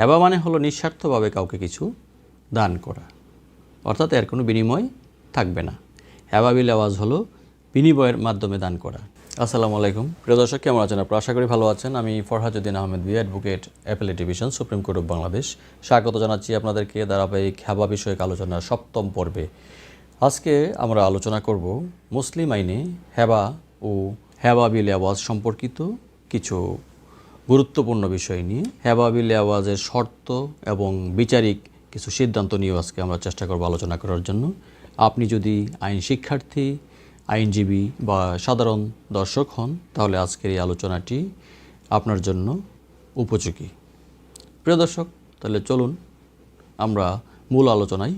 হেবা মানে হলো নিঃস্বার্থভাবে কাউকে কিছু দান করা, অর্থাৎ এর কোনো বিনিময় থাকবে না। হেবা বিল আওয়াজ হলো বিনিময়ের মাধ্যমে দান করা। আসসালামু আলাইকুম প্রিয় দর্শক, কেমন আছেন আপনারা? আশা করি ভালো আছেন। আমি Farhaduddin Ahmed B advocate, appellate division, supreme court of Bangladesh. স্বাগত জানাচ্ছি আপনাদেরকে ধারাবাহিক হেবা বিষয়ক আলোচনার 7ম পর্বে। আজকে আমরা আলোচনা করব মুসলিম আইনে হেবা ও হেবা বিল আওয়াজ সম্পর্কিত কিছু গুরুত্বপূর্ণ বিষয় নিয়ে। হেবা বিল আওয়াজের শর্ত এবং বিচারিক কিছু সিদ্ধান্ত নিয়েও আজকে আমরা চেষ্টা করব আলোচনা করার জন্য। আপনি যদি আইন শিক্ষার্থী, আইনজীবী বা সাধারণ দর্শক হন, তাহলে আজকের এই আলোচনাটি আপনার জন্য উপযোগী। প্রিয় দর্শক, তাহলে চলুন আমরা মূল আলোচনায়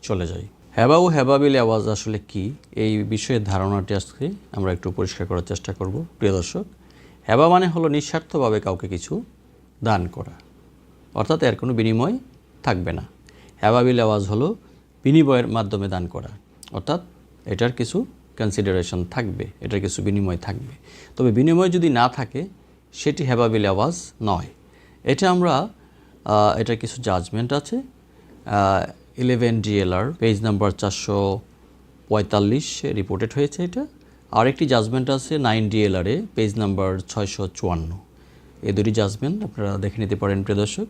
চলে যাই। হেবা ও হেবা বিল আওয়াজ আসলে কি, এই বিষয়ের ধারণাটি আজকে আমরা একটু পরিষ্কার করার চেষ্টা করব। প্রিয় দর্শক, হেবা মানে হলো নিঃস্বার্থভাবে কাউকে কিছু দান করা, অর্থাৎ এর কোনো বিনিময় থাকবে না। হেবা বিল আওয়াজ হলো বিনিময়ের মাধ্যমে দান করা, অর্থাৎ এটার কিছু কনসিডারেশন থাকবে, এটার কিছু বিনিময় থাকবে। তবে বিনিময় যদি না থাকে সেটি হেবা বিল আওয়াজ নয়। এটা আমরা এটার কিছু জাজমেন্ট আছে। 11 DLR পেজ নাম্বার 445 রিপোর্টেড হয়েছে এটা। আরেকটি জাজমেন্ট আছে 9 DLR পেজ নাম্বার 654। এই দুটি জাজমেন্ট আপনারা দেখে নিতে পারেন প্রিয় দর্শক।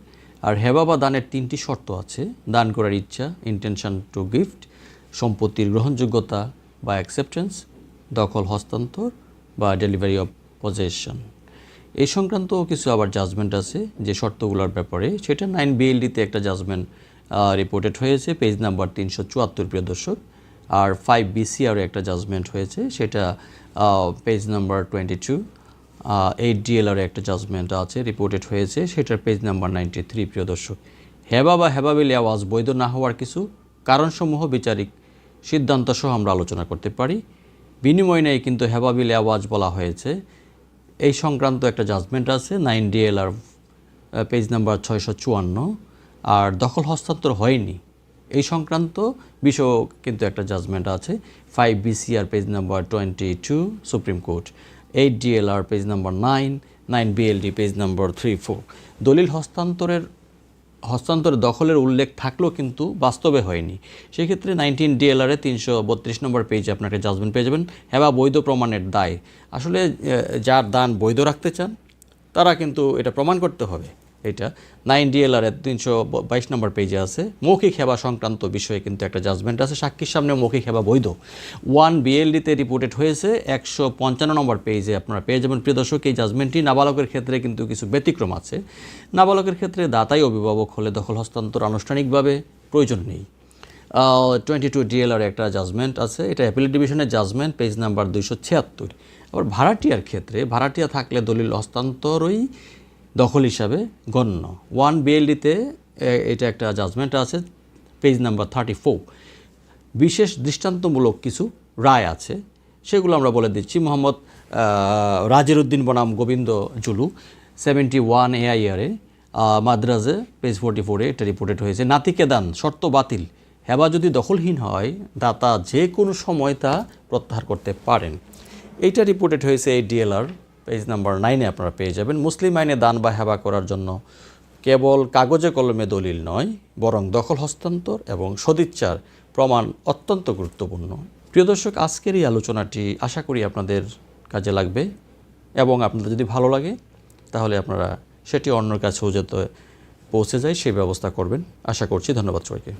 আর হেবা বা দানের 3টি শর্ত আছে: দান করার ইচ্ছা, ইন্টেনশন টু গিফট, সম্পত্তির গ্রহণযোগ্যতা বা অ্যাকসেপ্টেন্স, দখল হস্তান্তর বা ডেলিভারি অফ পজেশন। এই সংক্রান্ত কিছু আবার জাজমেন্ট আছে যে শর্তগুলোর ব্যাপারে, সেটা 9 BLD একটা জাজমেন্ট রিপোর্টেড হয়েছে পেজ নাম্বার 374 প্রিয় দর্শক। আর 5 BCR একটা জাজমেন্ট হয়েছে, সেটা পেজ নাম্বার 22। 8 DLR একটা জাজমেন্ট আছে রিপোর্টেড হয়েছে, সেটার পেজ নাম্বার 93 প্রিয় দর্শক। হেবা বা হেবা বিল আওয়াজ বৈধ না হওয়ার কিছু কারণসমূহ বিচারিক সিদ্ধান্ত সহ আমরা আলোচনা করতে পারি। বিনিময় নেই কিন্তু হেবা বিল আওয়াজ বলা হয়েছে, এই সংক্রান্ত একটা জাজমেন্ট আছে 9 DLR পেজ নাম্বার 654। আর দখল হস্তান্তর হয়নি এই সংক্রান্ত বিষয় কিন্তু একটা জাজমেন্ট আছে 5 BCR page number 22 supreme court. 8 DLR page number 9, 9 BLD page number 34। দলিল হস্তান্তরের দখলের উল্লেখ থাকলেও কিন্তু বাস্তবে হয়নি, সেক্ষেত্রে 19 DLR 332 নম্বর পেজে আপনাকে জাজমেন্ট পেয়ে যাবেন। হেবা বৈধ প্রমাণের দায়। আসলে যার দান বৈধ রাখতে চান তারা কিন্তু এটা প্রমাণ করতে হবে। এটা 9 DLR 322 নম্বর পেজে আছে। মৌখিক হেবা সংক্রান্ত বিষয়ে কিন্তু একটা জাজমেন্ট আছে, সাক্ষীর সামনে মৌখিক হেবা বৈধ। 1 BLD রিপোর্টেড হয়েছে 155 নম্বর পেজে আপনারা পেয়ে যাবেন প্রিয় দর্শক। এই জাজমেন্টটি নাবালকের ক্ষেত্রে কিন্তু কিছু ব্যতিক্রম আছে। নাবালকের ক্ষেত্রে দাতাই অভিভাবক হলে দখল হস্তান্তর আনুষ্ঠানিকভাবে প্রয়োজন নেই। 22 DLR একটা জাজমেন্ট আছে, এটা অ্যাপিলেট ডিভিশনের জাজমেন্ট পেজ নাম্বার 276। আবার ভাড়াটিয়ার ক্ষেত্রে ভাড়াটিয়া থাকলে দলিল হস্তান্তরই দখল হিসাবে গণ্য। 1 BLD এটা একটা জাজমেন্ট আছে পেজ নাম্বার 34। বিশেষ দৃষ্টান্তমূলক কিছু রায় আছে, সেগুলো আমরা বলে দিচ্ছি। মোহাম্মদ রাজির উদ্দিন বনাম গোবিন্দ জুলু 71 AIR মাদ্রাজে পেজ 44 এটা রিপোর্টেড হয়েছে। নাতিকে দান শর্ত বাতিল। হেবা যদি দখলহীন হয় দাতা যে কোনো সময় তা প্রত্যাহার করতে পারেন। এইটা রিপোর্টেড হয়েছে 8 DLR পেজ নাম্বার 9 আপনারা পেয়ে যাবেন। মুসলিম আইনে দান বা হেবা করার জন্য কেবল কাগজে কলমে দলিল নয়, বরং দখল হস্তান্তর এবং সদিচ্ছার প্রমাণ অত্যন্ত গুরুত্বপূর্ণ। প্রিয় দর্শক, আজকের এই আলোচনাটি আশা করি আপনাদের কাজে লাগবে এবং আপনাদের যদি ভালো লাগে তাহলে আপনারা সেটি অন্যের কাছেও যাতে পৌঁছে যায় সেই ব্যবস্থা করবেন আশা করছি। ধন্যবাদ সবাইকে।